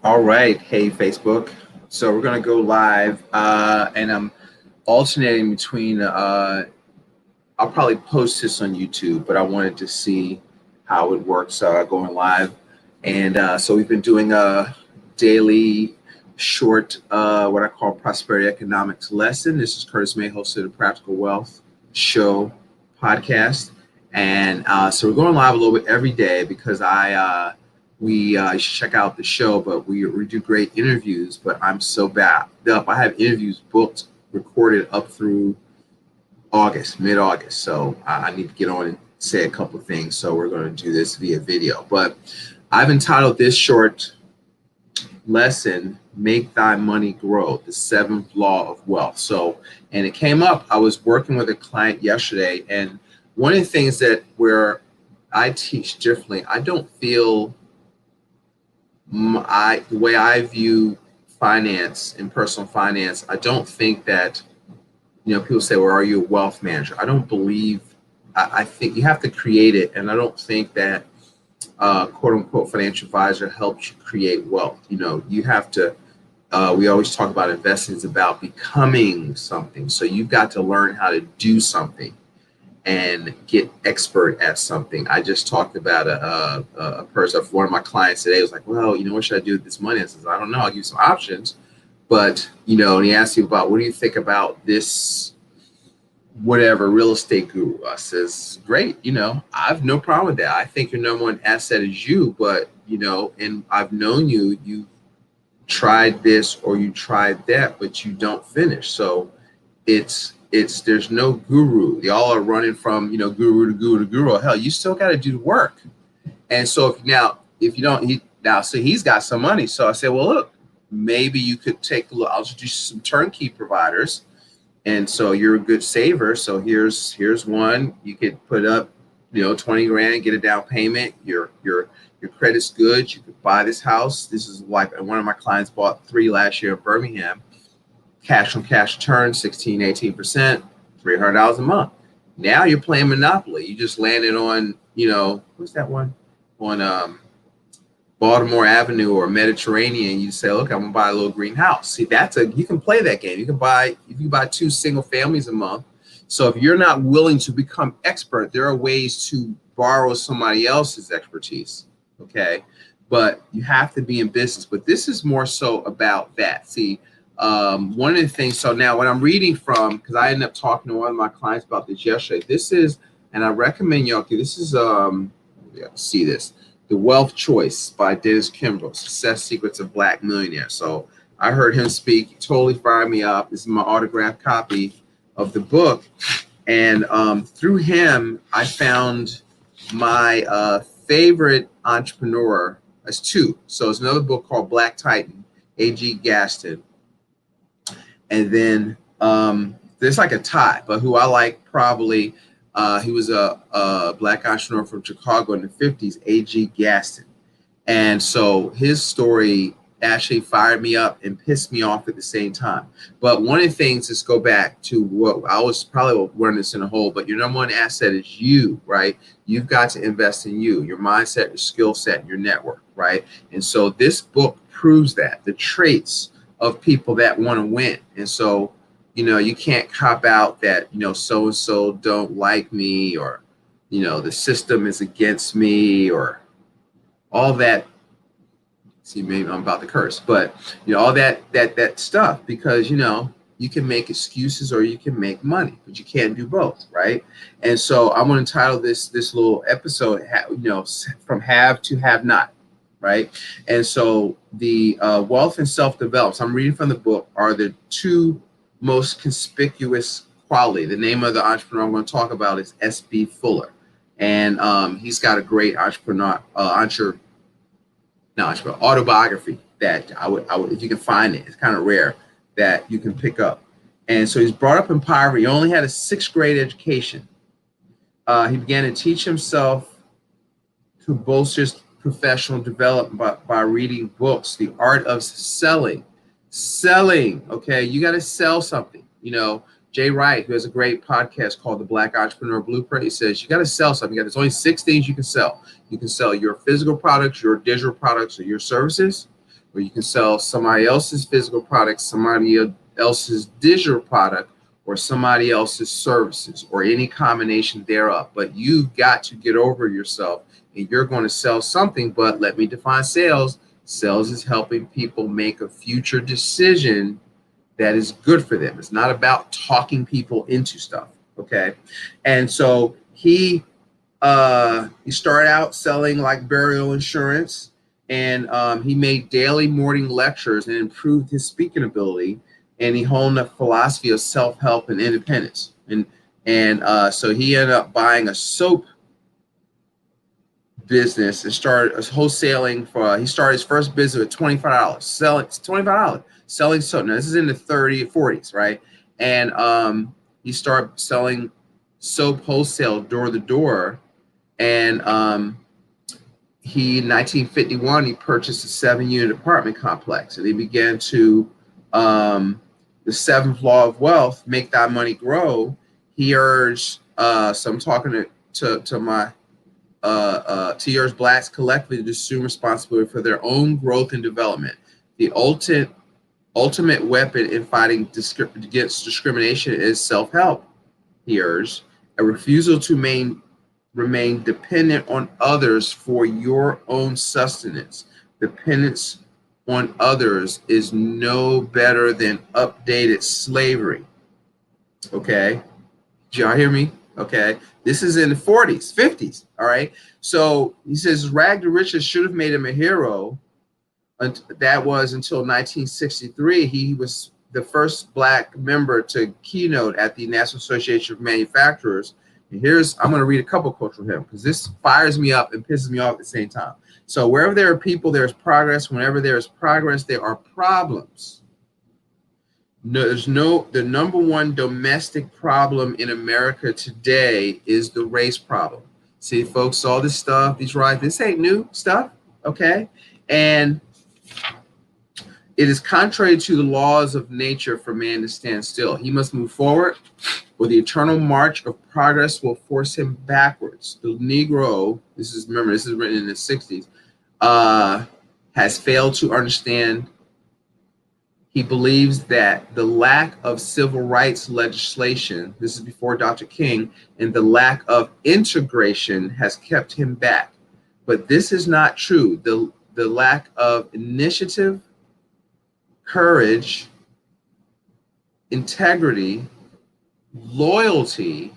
All right. Hey, Facebook. So we're going to go live, and I'm alternating between, I'll probably post this on YouTube, but I wanted to see how it works going live. And so we've been doing a daily short, what I call prosperity economics lesson. This is Curtis May, host of the Practical Wealth Show podcast. And so we're going live a little bit every day because you should check out the show, but we do great interviews. But I'm so backed up. I have interviews booked, recorded up through August, mid-August. So I need to get on and say a couple of things. So we're going to do this via video. But I've entitled this short lesson, Make Thy Money Grow, the seventh law of wealth. So, and it came up, I was working with a client yesterday, and one of the things that where I teach differently, I don't feel the way I view finance and personal finance, I don't think that, people say, well, are you a wealth manager? I don't believe, I think you have to create it. And I don't think that quote unquote financial advisor helps you create wealth. You have to, we always talk about investing is about becoming something. So you've got to learn how to do something and get expert at something. I just talked about a person, one of my clients today was like, well, what should I do with this money? I says, I don't know. I'll give you some options. But, and he asked me about, what do you think about this, whatever, real estate guru? I says, great. I have no problem with that. I think your number one asset is you, but, and I've known you tried this or you tried that, but you don't finish. So there's no guru. They all are running from, guru to guru to guru. Hell, you still got to do the work. And so if you don't, so he's got some money. So I said, well, look, maybe you could take a look. I'll introduce you some turnkey providers. And so you're a good saver. So here's one. You could put up, 20 grand, get a down payment. Your credit's good. You could buy this house. This is like one of my clients bought 3 last year in Birmingham. Cash on cash return, 16, 18%, $300 a month. Now you're playing Monopoly. You just landed on, what's that one? On Baltimore Avenue or Mediterranean. You say, look, I'm gonna buy a little green house. See, you can play that game. You can buy 2 single families a month. So if you're not willing to become expert, there are ways to borrow somebody else's expertise. Okay. But you have to be in business. But this is more so about that. See, one of the things, so now what I'm reading from, because I ended up talking to one of my clients about this yesterday, and I recommend y'all, this is, see this, The Wealth Choice by Denis Kimbro, Success Secrets of Black Millionaires. So I heard him speak, he totally fired me up. This is my autographed copy of the book. And through him, I found my favorite entrepreneur. There's 2. So there's another book called Black Titan, A.G. Gaston. And then there's like a tie, but who I like probably, he was a black entrepreneur from Chicago in the 50s, A.G. Gaston. And so his story actually fired me up and pissed me off at the same time. But one of the things, let's go back to what I was probably running this in a hole, but your number one asset is you, right? You've got to invest in you, your mindset, your skill set, your network, right? And so this book proves that, the traits of people that want to win. And so, you can't cop out that, so-and-so don't like me, or, the system is against me, or all that. See, maybe I'm about to curse, but all that stuff, because you can make excuses or you can make money, but you can't do both, right? And so I'm going to title this little episode, from have to have not, right? And so the wealth and self-development, so I'm reading from the book, are the 2 most conspicuous quality. The name of the entrepreneur I'm going to talk about is S.B. Fuller, and he's got a great autobiography that I would, if you can find it, it's kind of rare that you can pick up. And so he's brought up in poverty. He only had a 6th grade education. He began to teach himself to bolster his professional development by reading books, The Art of Selling. Okay, you got to sell something. Jay Wright, who has a great podcast called The Black Entrepreneur Blueprint, he says you got to sell something. There's only 6 things you can sell. You can sell your physical products, your digital products, or your services. or you can sell somebody else's physical product, somebody else's digital product, or somebody else's services, or any combination thereof. But you've got to get over yourself, and you're going to sell something. But let me define sales. Sales is helping people make a future decision that is good for them. It's not about talking people into stuff. Okay. And so he started out selling like burial insurance, and he made daily morning lectures and improved his speaking ability, and he honed the philosophy of self-help and independence. And so he ended up buying a soap business and started wholesaling for. He started his first business with $25, selling $25, selling soap. Now this is in the 30s, 40s, right? And he started selling soap wholesale door to door. And he, in 1951, he purchased a 7-unit apartment complex, and he began to the seventh law of wealth: make thy money grow. He urged. So I'm talking to my to yours blacks collectively to assume responsibility for their own growth and development. The ultimate weapon in fighting against discrimination is self-help, he urged. A refusal to remain dependent on others for your own sustenance. Dependence on others is no better than updated slavery. Okay? Did y'all hear me? Okay. This is in the 40s, 50s. All right. So he says rag to riches should have made him a hero. And that was until 1963. He was the first black member to keynote at the National Association of Manufacturers. And I'm going to read a couple quotes from him because this fires me up and pisses me off at the same time. So wherever there are people, there's progress. Whenever there is progress, there are problems. The number one domestic problem in America today is the race problem. See, folks, all this stuff, these riots, this ain't new stuff, okay? And it is contrary to the laws of nature for man to stand still. He must move forward, or the eternal march of progress will force him backwards. The Negro, this is written in the 60s, has failed to understand. He believes that the lack of civil rights legislation, this is before Dr. King, and the lack of integration has kept him back. But this is not true. The lack of initiative, courage, integrity, loyalty,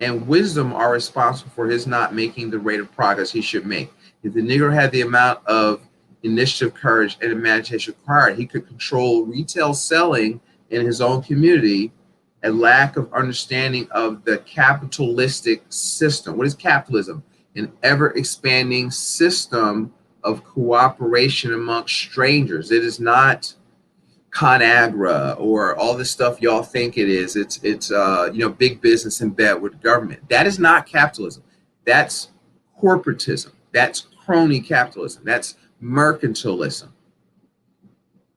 and wisdom are responsible for his not making the rate of progress he should make. If the Negro had the amount of initiative, courage, and imagination required, he could control retail selling in his own community. A lack of understanding of the capitalistic system. What is capitalism? An ever-expanding system of cooperation amongst strangers. It is not ConAgra or all this stuff y'all think it is. It's big business in bed with government. That is not capitalism. That's corporatism. That's crony capitalism. That's mercantilism.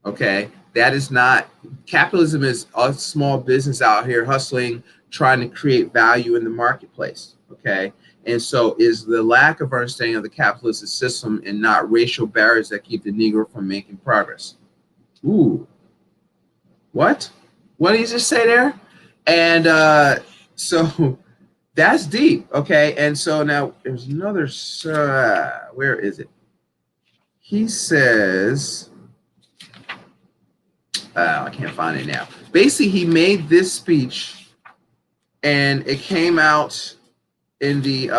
Okay, that is not capitalism. Is a small business out here hustling, trying to create value in the marketplace. Okay, and so is the lack of understanding of the capitalist system and not racial barriers that keep the Negro from making progress. Ooh, what did he just say there? And so that's deep. Okay, and so now there's another. Where is it? He says, I can't find it now. Basically, he made this speech, and it came out in the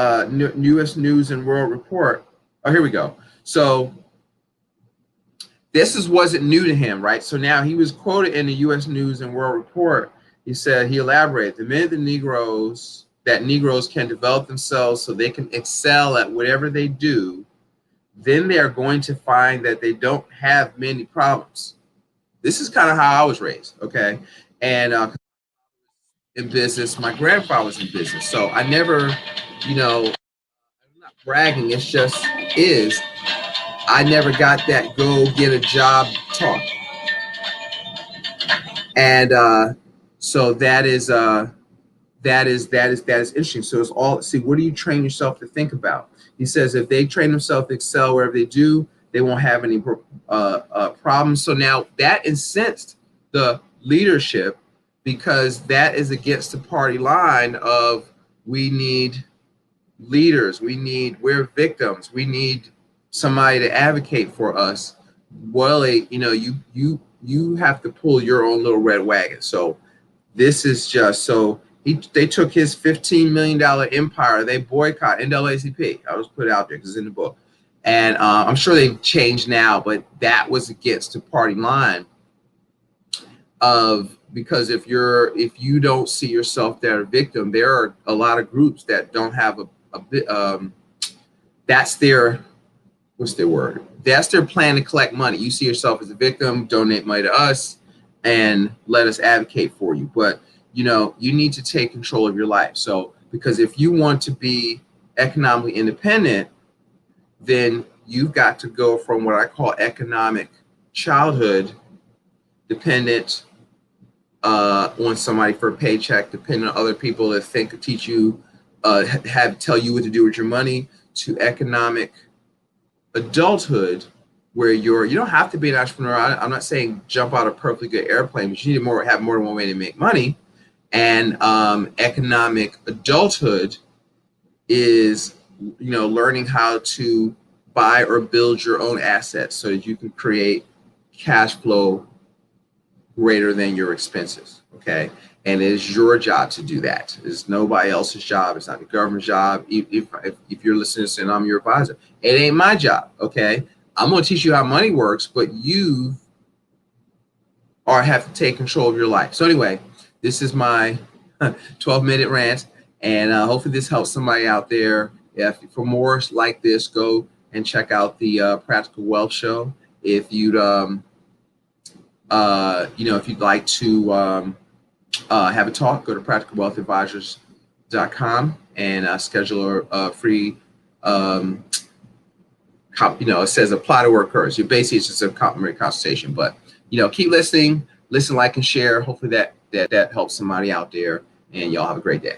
U.S. News and World Report. Oh, here we go. So this wasn't new to him, right? So now he was quoted in the U.S. News and World Report. He said, he elaborated, the minute Negroes can develop themselves so they can excel at whatever they do, then they are going to find that they don't have many problems. This is kind of how I was raised, okay? And in business, my grandfather was in business. So I never, I'm not bragging, it's just is. I never got that go get a job talk. And so that is interesting. So it's all, see, what do you train yourself to think about? He says if they train themselves to excel wherever they do, They won't have any problems. So now that incensed the leadership, because that is against the party line of we need leaders, we're victims, we need somebody to advocate for us. Well, you have to pull your own little red wagon. So this is just so they took his $15 million empire. They boycott NAACP. I was put it out there because it's in the book, and I'm sure they've changed now. But that was against the party line of, because if you don't see yourself that a victim, there are a lot of groups that don't have a bit. That's their, what's their word? That's their plan to collect money. You see yourself as a victim, donate money to us, and let us advocate for you. But you need to take control of your life. So, because if you want to be economically independent, then you've got to go from what I call economic childhood, dependent on somebody for a paycheck, dependent on other people that teach you, tell you what to do with your money, to economic adulthood, where you don't have to be an entrepreneur. I'm not saying jump out a perfectly good airplane, but you need to have more than one way to make money. And economic adulthood is, learning how to buy or build your own assets so that you can create cash flow greater than your expenses. Okay. And it is your job to do that. It's nobody else's job. It's not the government's job. If you're listening and I'm your advisor, it ain't my job. Okay. I'm going to teach you how money works, but you have to take control of your life. So anyway, this is my 12-minute rant, and hopefully this helps somebody out there. For more like this, go and check out the Practical Wealth Show. If you'd if you'd like to have a talk, go to practicalwealthadvisors.com and schedule a free. It says apply to work first. Basically, it's just a complimentary consultation. But keep listening, like, and share. Hopefully that helps somebody out there. And y'all have a great day.